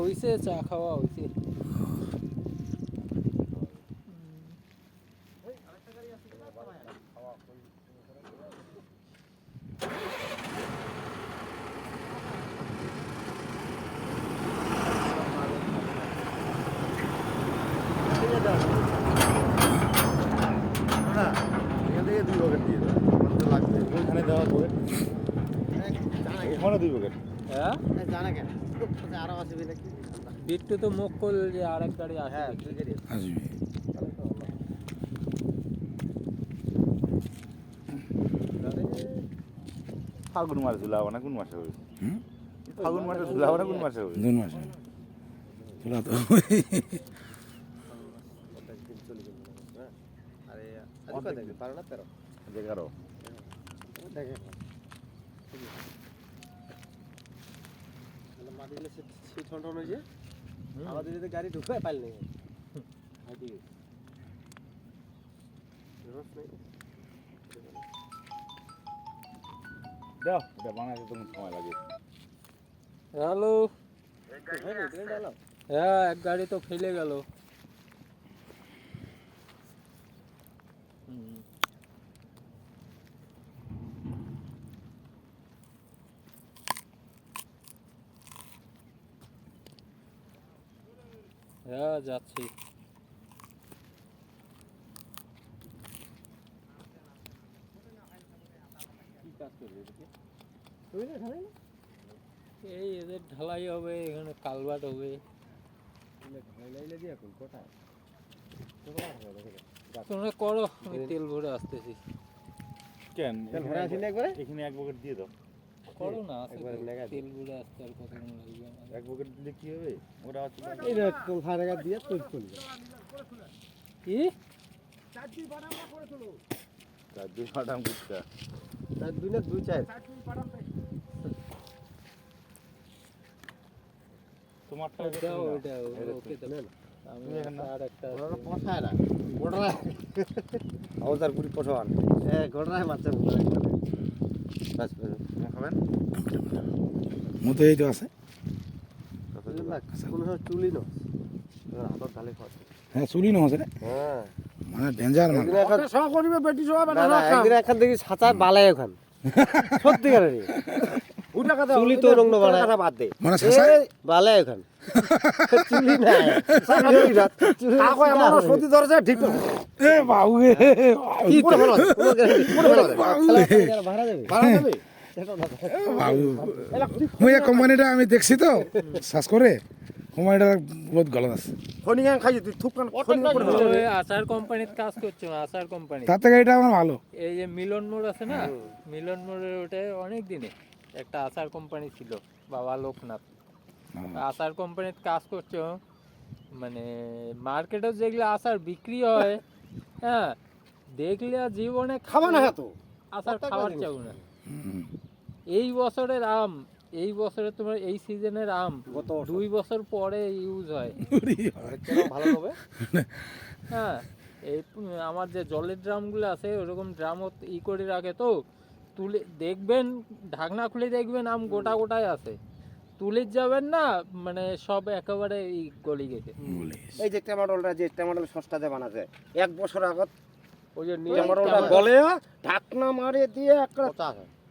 হইছে চা খাওয়া হইছে। বিট্টু তো মুখ করল যে আরেক গাড়ি আসবে। ফাগুন মাসে ঝুলাবো না কোন মাসে হবে? ফাগুন মাসে ঝুলাবো না কোন মাসে হবে? জুন মাসে ঝুলা তো আমাদের যদি গাড়ি ঢুকে পারলে দাও এটা বানাতে তুমি সময় লাগে। হ্যালো, হ্যাঁ এক গাড়ি তো ফেলে গেল। হ্যাঁ যাচ্ছি। এই এদের ঢালাই হবে, এখানে কালভার্ট হবে। তোমরা করো, আমি তেল ভরে আসতেছি। কেন এখানে এক বকেট দিয়ে দাও। করো না, তেল ভরে আসতে আর কতক্ষণ লাগবে? এক বকেট দিলে কি হবে? ওরা কি বাদাম গুটকা তোমারটা দাও, ওইটা ওকে তো আমি আর একটা খাবেন? মতো এই তো আছে। হ্যাঁ চুলি নহছে রে, মানে ডেঞ্জার মানে এখান থেকে ছাতা বালাই ওখান সত্যিকারের চুলি তো রং কথা বাদ দে, মানে শেষায় বালাই ওখান চুলি নাই সত্যি ধরেছে ঠিক এ বাবু রে বাবু ওই কোম্পানিটা আমি দেখছি তো শ্বাস করে কোম্পানিটা বহুত গলত আছে। আচার কোম্পানির কাজ করছো, আচার কোম্পানি। তার থেকে এটা আমার ভালো। এই যে মিলন মোড় আছে না, মিলন মোড়ের ওটা অনেক দিনে একটা আচার কোম্পানি ছিল, বাবা লোকনাথ। আচার কোম্পানির কাজ করছো, মানে মার্কেটে যেগুলো আচার বিক্রি হয়, হ্যাঁ দেখলে জীবনে খাবা না তো আচার খাবার চাও না। এই বছরের আম, এই বছরে তোমার এই সিজনের আম 2 বছর পরে ইউজ হয়, ভালো হবে। হ্যাঁ এই আমার যে জলের ড্রামগুলো আছে ওরকম ড্রাম ই করে রাখে, তো তুলে দেখবেন, ঢাকনা খুলে দেখবেন আম গোটা গোটাই আছে, তুলে যাবেন না মানে সব একেবারে গলি গেছে। এই যে টমেটোটা, যে টমেটো সস্তাতে বানাছে 1 বছর আগত, ওই যে টমেটোটা গলে ঢাকনা মারে দিয়ে একটা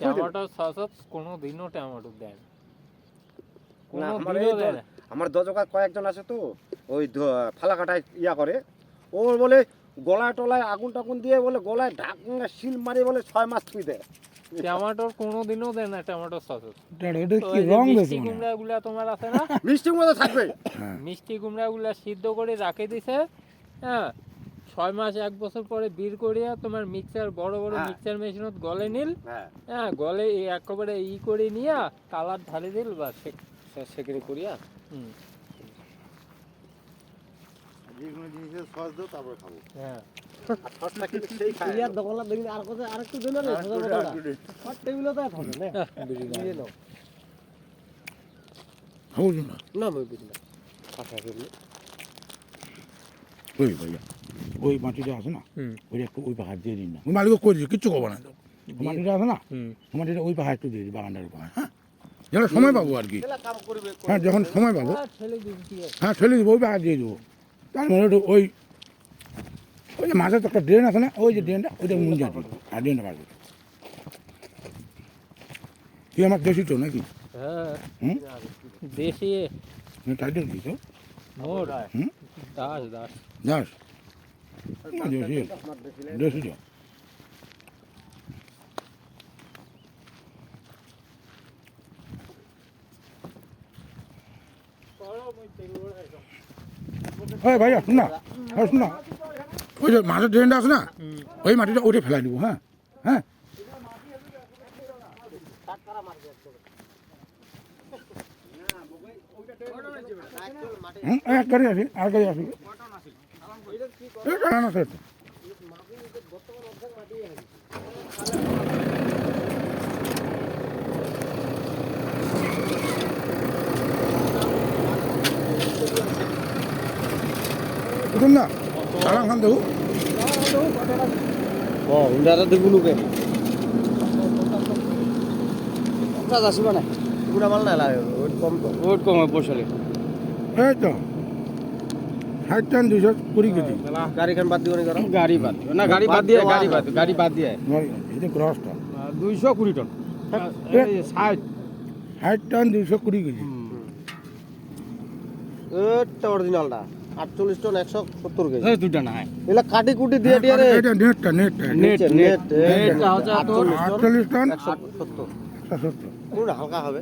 টমেটো সস কোনো দিনও টমেটো দেয় না। আমার দজকার কয়েকজন আছে তো ওই ফালাকাটায় ইয়া করে, ও বলে গলায় টলায় আগুন টাগুন দিয়ে বলে গলায় ঢাকনা শিল মারে বলে 6 মাস থুই দেয়। টমেটোর কোনো দিনও দেয় না টমেটো সস। এটা কি রং দিয়েছে? মিষ্টি কুমড়াগুলা তোমার আছে না, মিষ্টি কুমড়া থাকবে, মিষ্টি কুমড়াগুলা সিদ্ধ করে রাখে দিছে, হ্যাঁ 6 মাস 1 বছর পরে বীর করিয়া তোমার মিক্সার, বড় বড় মিক্সার মেশিনত গলে নিল, হ্যাঁ গলে একেবারে ই করে নিয়া কালার ঢালি দিল, বা সেখানে করিয়া যে কোনো জিনিসের সস দাও তারপরে খাবো। হ্যাঁ সসটা কিন্তু সেই খায় ইয়ার দোকানলা দেখি আর কথা আরেকটু দিন রে সোজা কথাটা আর টেবিলে তো থাকে না দিয়ে নাও খাবো না না মই বুঝি না আচ্ছা করলে ওই ভাইয়া ওই মাটিটা আছে না হুম ওই একটু ওই পাহাড় দিয়ে দিন না ওই মালিকও করে দিই কিচ্ছু করবো না তো ওই মাটিটা আছে না হুম ওই মাটিটা ওই পাহাড় একটু দিয়ে দিই বাগানটার পাহাড় হ্যাঁ যখন সময় পাবো আর কি এলা কাম করবে হ্যাঁ যখন সময় পাবো ছেলে দিন কি আছে? হ্যাঁ ঠেলে দেবো ওই পাহাড় দিয়ে দেবো তার মানে একটু ওই ওই যে মাঝে তো একটা ড্রেন আছে না ওই যে ড্রেনটা ওইটা মুঞ্জা দিই আর ড্রেনটা পারবে তুই আমার দেশি তো নাকি হ্যাঁ হুম দেশি টাইটেল দিই তো মোর হুম দাস দাস যাস দেশি দেশি তো ওই ভাইয়া শোন না শোন না ওই যে মাছের ড্রেনটা আছে না ওই মাটিটা ওইটা ফেলাই দিব হ্যাঁ হ্যাঁ এক গাড়ি আসি আর গাড়ি আসি না স্যার বুঝুন না সালাম খান দেবো ও উন্ডারা দেখুলু কে পঞ্চাশ আসিবা না পুরা মাল না লাগে ওই কম তো ওট কম বসলে এই তো 60 220 কেজি গাড়িখান বাদ দিও নি করো গাড়ি বাদ দিও না গাড়ি বাদ দিয়ে গাড়ি বাদ দিয়ে এই যে ক্রসটা 220 টন এই 60 60 220 কেজি এটা অরিজিনালটা 48 টন 170 কেজি এই দুটা না এলা কাটি কুটি দিয়ে দিয়ে রে এটা নেটটা নেটটা নেট নেট এটা হচ্ছে 48 টন 170 170 পুরো হালকা হবে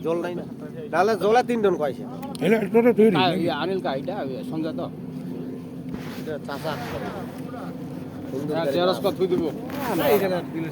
জল নাই না তাহলে জলে 3 টন কইছে এলা টোটো তৈরি আনিল কাইটা সঞ্জয় তো এটা চাচা চেয়ারস কত দিব না এখানে দিলে